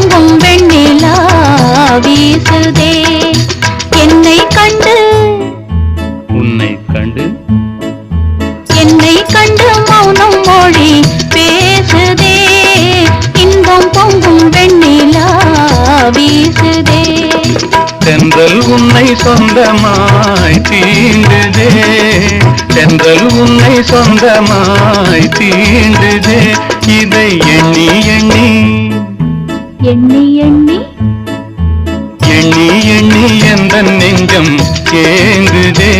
பொங்கும் வெண்ணிலா வீசுதே என்னை கண்டு உன்னை கண்டு என்னை கண்டு மௌனம் மொழி பேசுதே இன்பம் பொங்கும் வெண்ணிலா வீசுதே தென்றல் உன்னை சொந்தமாய் தீண்டுதே தென்றல் உன்னை சொந்தமாய் தீண்டுதே இதை எண்ணி எண்ணி எண்ணி எண்ணி எண்ணி எண்ணி எந்த நெஞ்சம் ஏங்குதே